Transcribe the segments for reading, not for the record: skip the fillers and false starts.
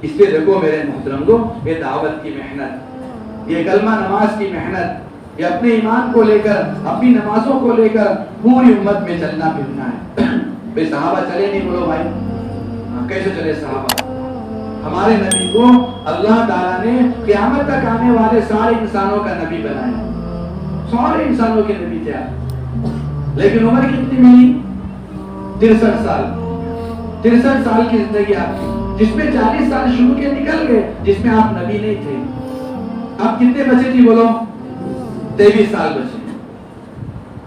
اس پہ دیکھو میرے محترموں، یہ دعوت کی محنت، یہ کلمہ نماز کی محنت، یہ اپنے ایمان کو لے کر، اپنی نمازوں کو لے کر پوری امت میں چلنا پھرنا ہے۔ بھئی صحابہ چلے نہیں، بولو بھائی کیسے چلے صحابہ؟ ہمارے نبی کو اللہ تعالیٰ نے قیامت تک آنے والے سارے انسانوں کا نبی بنایا، سارے انسانوں کے نبی تھے آپ، لیکن عمر کتنی ملی؟ 63 سال، 63 سال کی زندگی آپ کی، جس میں 40 سال شروع کے نکل گئے جس میں آپ نبی نہیں تھے۔ آپ کتنے بچے تھی بولو؟ 23 سال بچے،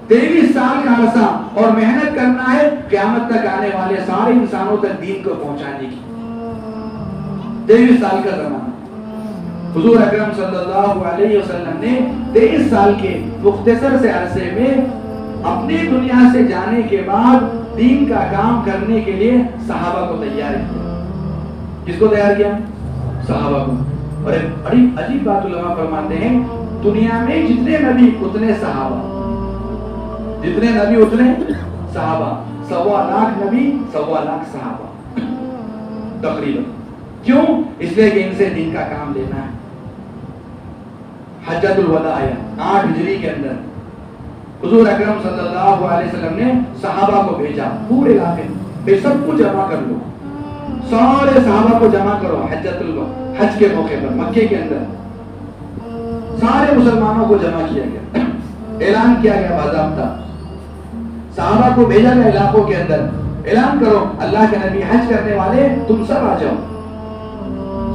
23 سال کا عرصہ، اور محنت کرنا ہے قیامت تک آنے والے سارے انسانوں تک دین کو پہنچانے کی۔ 23 سال کا زمانہ، حضور اکرم صلی اللہ علیہ وسلم نے 23 سال کے مختصر سے عرصے میں اپنی دنیا سے جانے کے بعد دین کا کام کرنے کے لیے صحابہ کو تیار کیا۔ کس کو تیار کیا؟ صحابہ کو۔ اور ایک بڑی عجیب بات علماء فرماتے ہیں، دنیا میں جتنے نبی اتنے صحابہ، جتنے نبی اتنے صحابہ، 1.25 لاکھ نبی 1.25 لاکھ صحابہ تقریباً۔ کیوں؟ اس لیے کہ ان سے دین کا کام لینا ہے۔ حجۃ الوداع آیا 8 ہجری کے اندر، حضور اکرم صلی اللہ علیہ وسلم نے صحابہ کو بھیجا پورے علاقے میں، سب کو جمع کر لو، سارے صحابہ کو جمع کرو۔ حج کے موقع پر مکے کے اندر سارے مسلمانوں کو جمع کیا گیا، اعلان کیا گیا باضابطہ، صحابہ کو بھیجا گیا علاقوں کے اندر، اعلان کرو اللہ کے نبی حج کرنے والے تم سب آ جاؤ۔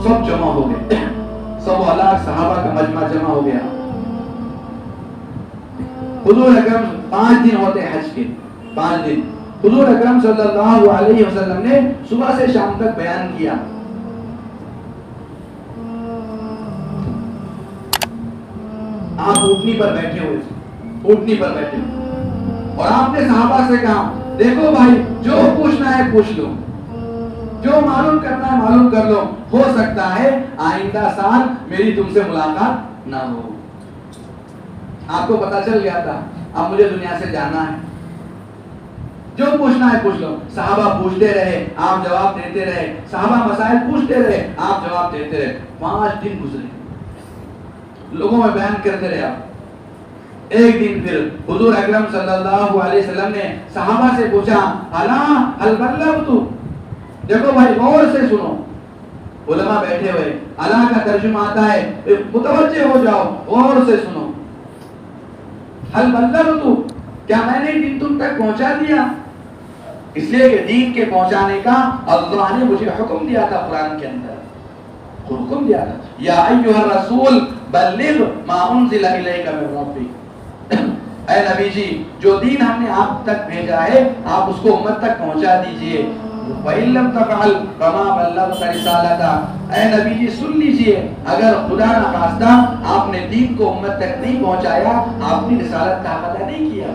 سب جمع ہو گئے، 1.25 لاکھ صحابہ کا مجمع جمع ہو گیا۔ حضور اکرم 5 دن ہوتے ہیں حج کے، 5 دن حضور اکرم صلی اللہ علیہ وسلم نے صبح سے شام تک بیان کیا۔ آپ اونٹنی پر بیٹھے ہوئے تھے، اونٹنی پر بیٹھے ہوئے، اور آپ نے صحابہ سے کہا دیکھو بھائی جو پوچھنا ہے پوچھ لو، جو معلوم کرنا ہے معلوم کر لو، ہو سکتا ہے آئندہ سال میری تم سے ملاقات نہ ہو۔ آپ کو پتا چل گیا تھا اب مجھے دنیا سے جانا ہے، جو پوچھنا ہے پوچھ لو۔ صحابہ پوچھتے رہے، آپ جواب دیتے رہے، صحابہ مسائل پوچھتے رہے، آپ جواب دیتے رہے۔ 5 دن گزرے، لوگوں میں بیان کرتے رہے آپ۔ ایک دن پھر حضور اکرم صلی اللہ علیہ وسلم نے صحابہ سے پوچھا الا هل بلغت؟ دیکھو بھائی غور سے سنو، علماء بیٹھے ہوئے، الا کا ترجمہ آتا ہے متوجہ ہو جاؤ، غور سے سنو۔ هل بلغت؟ کیا میں نے دین تم تک پہنچا دیا؟ اس لیے کہ دین کے پہنچانے کا اللہ نے مجھے حکم دیا تھا، قرآن کے اندر حکم دیا تھا، یا ایھا الرسول بلغ ما انزل الیک من ربک۔ اے نبی جی جو دین ہم نے آپ تک بھیجا ہے آپ اس کو امت تک پہنچا دیجئے۔ وَإِن لَّمْ تَفْعَلْ فَمَا بَلَّغْتَ رِسَالَتَهُ۔ اے نبی جی سن لیجئے، اگر خدا نخواستہ آپ نے دین کو امت تک نہیں پہنچایا، آپ نے رسالت کا ادا نہیں کیا۔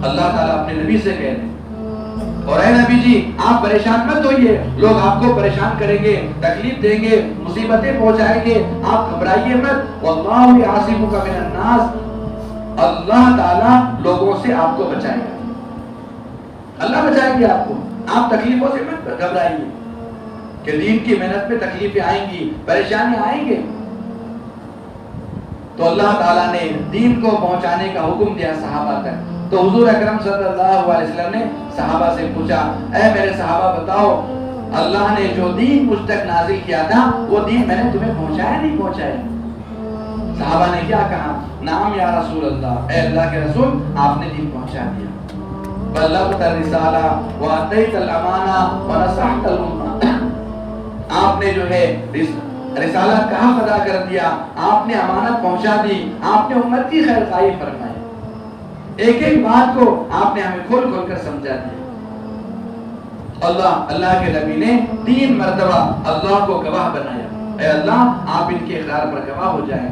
اللہ تعالیٰ اپنے نبی سے کہہ رہے، اور اے نبی جی آپ پریشان مت ہوئیے، لوگ آپ کو پریشان کریں گے، تکلیف دیں گے، مصیبتیں پہنچائیں گے، آپ گھبرائیے مت۔ وَاللَّهُ يَعْصِمُكَ مِنَ النَّاسِ۔ اللہ تعالیٰ لوگوں سے آپ کو بچائے گا، اللہ بچائے گی آپ کو، آپ تکلیفوں سے مت گھبرائیے کہ دین کی محنت میں تکلیفیں آئیں گی، پریشانیاں آئیں گے۔ تو اللہ تعالیٰ نے دین کو پہنچانے کا حکم دیا صحابہ تک۔ تو حضور اکرم صلی اللہ علیہ وسلم نے صحابہ سے پوچھا اے میرے صحابہ بتاؤ اللہ نے جو دین مجھ تک نازل کیا تھا وہ دین میں نے تمہیں پہنچایا نہیں پہنچایا؟ صحابہ نے کیا کہا؟ نعم یا رسول اللہ، اے اللہ کے رسول آپ نے دین پہنچا دیا۔ بلغت الرسالہ واتیت الامانہ ونصحت الامہ۔ آپ نے جو ہے رسالت کا حق ادا کر دیا، آپ نے امانت پہنچا دی، آپ نے امت کی خیر خواہی فرمائی، ایک ایک بات کو آپ نے ہمیں کھول کھول کر سمجھا دیا۔ اللہ کے نبی نے 3 مرتبہ اللہ کو گواہ بنایا، اے اللہ آپ ان کے اقرار پر گواہ ہو جائیں،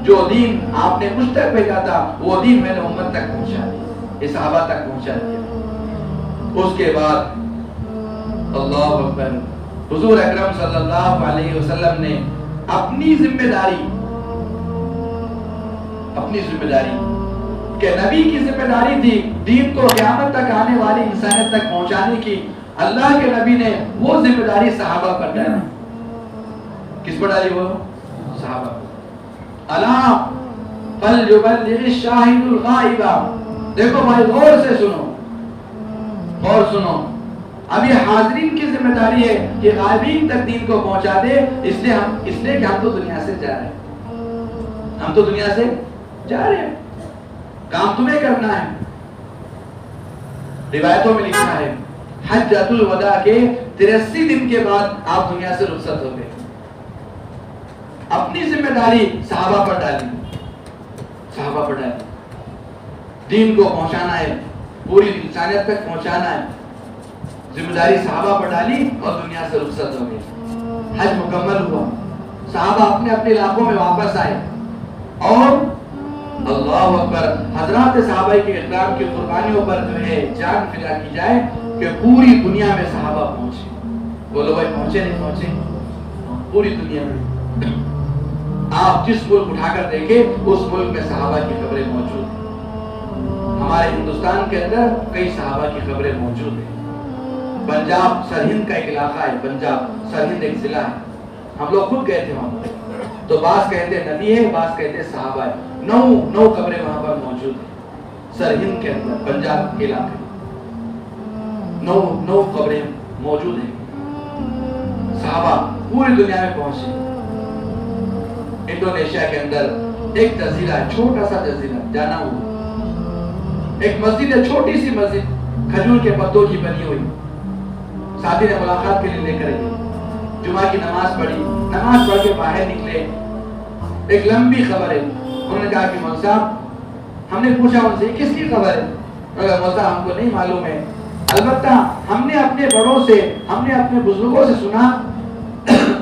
جو دین آپ نے مجھ تک بھیجا تھا وہ دین میں نے امت تک پہنچا دیا، یہ صحابہ تک پہنچا دیا۔ اس کے بعد اللہ اکبر، حضور اکرم صلی اللہ علیہ وسلم نے اپنی ذمہ داری کہ نبی کی ذمہ داری تھی دین کو قیامت تک آنے والی انسانیت تک پہنچانے کی، اللہ کے نبی نے وہ ذمہ داری صحابہ پر ڈالی۔ کس پر ڈالی وہ؟ صحابہ پر. الا فلیبلغ الشاہد الغائب. دیکھو بھائی غور سے سنو، غور سنو. اب یہ حاضرین کی ذمہ داری ہے کہ غائبین تک دین کو پہنچا دے. اس لیے کہ ہم تو دنیا سے جا رہے ہیں، ہم تو دنیا سے جا رہے ہیں، کام تمہیں کرنا ہے. روایتوں میں لکھا ہے حجۃ الوداع کے 83 دن کے بعد آپ دنیا سے رخصت ہو گئے. اپنی ذمہ داری صحابہ پر ڈالی، صحابہ پر ڈالی. دین کو پہنچانا ہے، پوری انسانیت تک پہنچانا ہے. ذمہ داری صحابہ پر ڈالی اور دنیا سے رخصت ہو گئے. حج مکمل ہوا، صحابہ اپنے اپنے علاقوں میں واپس آئے اور اللہ اکبر حضرات صحابہ کے اکرام کی قربانیوں پر جو ہے جان فدا کی جائے کہ پوری دنیا میں صحابہ پہنچے. بولو بھائی پہنچے نہیں پہنچے؟ پوری دنیا میں. آپ جس ملک اٹھا کر دیکھیں اس ملک میں صحابہ کی خبریں موجود ہیں. ہمارے ہندوستان کے اندر کئی صحابہ کی خبریں موجود ہیں. پنجاب سرہند کا ایک علاقہ ہے، پنجاب سرہند ایک ضلع ہے. ہم لوگ خود گئے تھے وہاں، تو بعض کہتے ہیں نبی ہے، بعض کہتے ہیں صحابہ ہے. 9 قبریں وہاں پر موجود ہیں سرہند کے اندر، پنجاب کے علاقے. 9 قبریں موجود ہیں. صحابہ پوری دنیا میں پہنچے. انڈونیشیا کے اندر ایک جزیرہ ہے، چھوٹا سا جزیرہ جانا ہوا. ایک مسجد ہے، چھوٹی سی مسجد، کھجور کے پتوں کی بنی ہوئی. ساتھی نے ملاقات کے لیے لے کر گئے. جمعہ کی نماز پڑھی، نماز پڑھ کے باہر نکلے. ایک لمبی خبر ہے. انہوں نے کہا کہ مولوی صاحب، ہم نے پوچھا ان سے کس کی خبر ہے؟ مولوی صاحب ہم کو نہیں معلوم ہے، البتہ ہم نے اپنے بڑوں سے، ہم نے اپنے بزرگوں سے سنا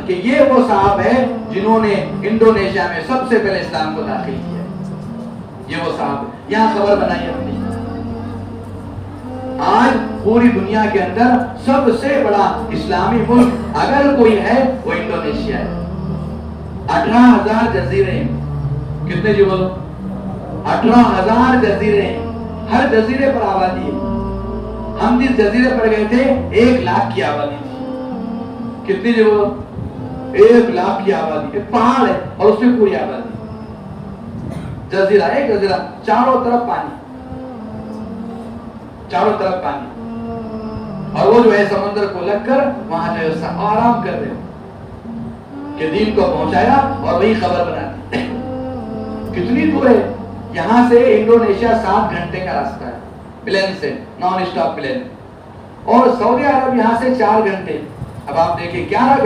کہ یہ وہ صاحب ہے جنہوں نے انڈونیشیا میں سب سے پہلے اسلام کو داخل کیا. یہ وہ صاحب یہاں خبر بنائی اپنی. آج پوری دنیا کے اندر سب سے بڑا اسلامی ملک اگر کوئی ہے وہ انڈونیشیا ہے. 18,000 جزیرے ہیں. کتنے جی بولو؟ 18,000 جزیرے ہیں. ہر جزیرے پر آبادی ہے. ہم جس جزیرے پر گئے تھے 1 لاکھ کی آبادی تھی. کتنی جی بولو؟ 1 لاکھ کی آبادی. ایک پہاڑ ہے اور اس میں پوری آبادی. جزیرہ، ایک جزیرہ، چاروں طرف پانی، چاروں طرف پانی. اور وہ جو ہے سمندر کو لگ کر وہاں جو ہے آرام کر رہے ہو کہ دین کو پہنچایا اور وہی خبر بنا دی. کتنی دور ہے یہاں سے؟ انڈونیشیا 7 گھنٹے کا راستہ ہے پلین سے، نان اسٹاپ پلین. اور سعودی عرب یہاں سے 4 گھنٹے. اب آپ دیکھیں 11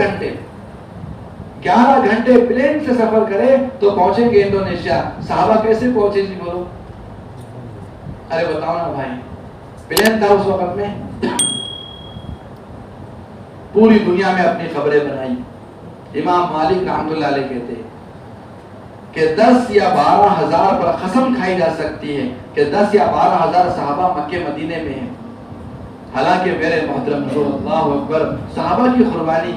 گھنٹے پلین سے سفر کرے تو پہنچیں گے انڈونیشیا. صحابہ کیسے پہنچے جی بولو؟ ارے بتاؤ نا بھائی. پلین تھا اس وقت میں. پوری دنیا میں اپنی خبریں بنائی. امام مالک رحمۃ اللہ علیہ کہتے ہیں کہ 10 یا 12 ہزار پر قسم کھائی جا سکتی ہے کہ 10 یا 12 ہزار صحابہ مکے مدینے میں ہیں. حالانکہ میرے محترم اللہ اکبر، صحابہ کی قربانی،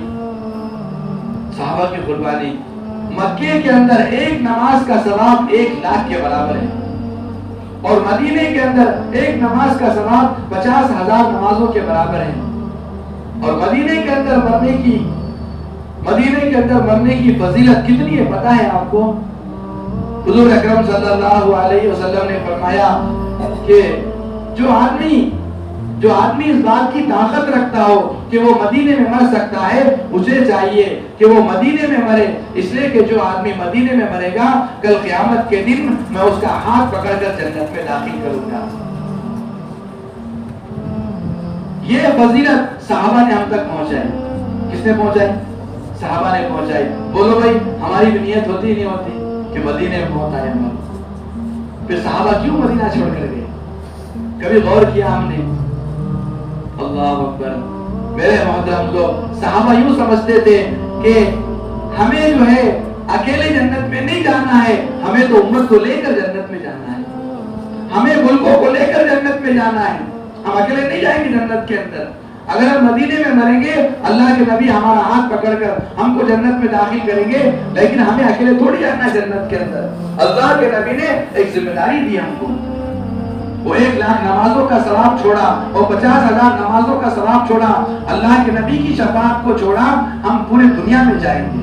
صحابہ کی قربانی. مکے کے اندر ایک نماز کا ثواب 1 لاکھ کے برابر ہے، اور مدینے کے اندر ایک نماز کا ثواب 50,000 نمازوں کے برابر ہے. اور مدینے کے اندر مرنے کی فضیلت کتنی ہے پتہ ہے آپ کو؟ حضور اکرم صلی اللہ علیہ وسلم نے فرمایا کہ جو آدمی اس بات کی طاقت رکھتا ہو کہ وہ مدینے میں مر سکتا ہے، اسے چاہیے کہ وہ مدینے میں مرے. اس لیے کہ جو آدمی مدینے میں مرے گا کل قیامت کے دن میں اس کا ہاتھ پکڑ کر جنت میں داخل کروں گا. یہ فضیلت صحابہ نے ہم تک پہنچائی. کس نے پہنچائی؟ صحابہ نے پہنچائی. بولو بھائی ہماری بھی نیت ہوتی نہیں ہوتی کہ مدینے میں موت آئے ہمیں؟ پھر صحابہ کیوں مدینہ چھوڑ کر گئے؟ کبھی غور کیا ہم نے؟ اللہ اکبر. میرے محترم لوگ، صحابہ یوں سمجھتے تھے کہ ہمیں جو ہے اکیلے جنت میں نہیں جانا ہے، ہمیں تو امت کو لے کر جنت میں جانا ہے، ہمیں ملکوں کو لے کر جنت میں جانا ہے. ہم اکیلے نہیں جائیں گے جنت کے اندر. اگر ہم مدینے میں مریں گے اللہ کے نبی ہمارا ہاتھ پکڑ کر ہم کو جنت میں داخل کریں گے، لیکن ہمیں اکیلے تھوڑی جانا ہے جنت کے اندر. اللہ کے نبی نے ایک ذمہ داری دی ہم کو. وہ 1 لاکھ نمازوں کا ثواب چھوڑا اور 50,000 نمازوں کا ثواب چھوڑا. اللہ کے نبی کی شفاعت کو چھوڑا. ہم پوری دنیا میں جائیں گے.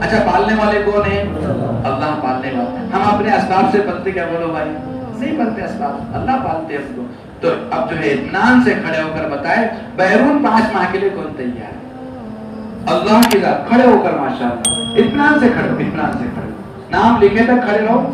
اچھا پالنے والے کون ہیں؟ اللہ پالنے والے. ہم اپنے اسباب سے پلتے کیا بولو بھائی؟ نہیں پلتے اسباب، اللہ پالتے ہم کو. تو اب جو ہے اطمینان سے کھڑے ہو کر بتائے بیرون 5 ماہ کے لیے کون تیار ہے؟ اللہ کی ذات کھڑے ہو کر ماشاءاللہ اطمینان سے کھڑے ہو، اطمینان سے کھڑے ہو. نام لکھے تک کھڑے رہو.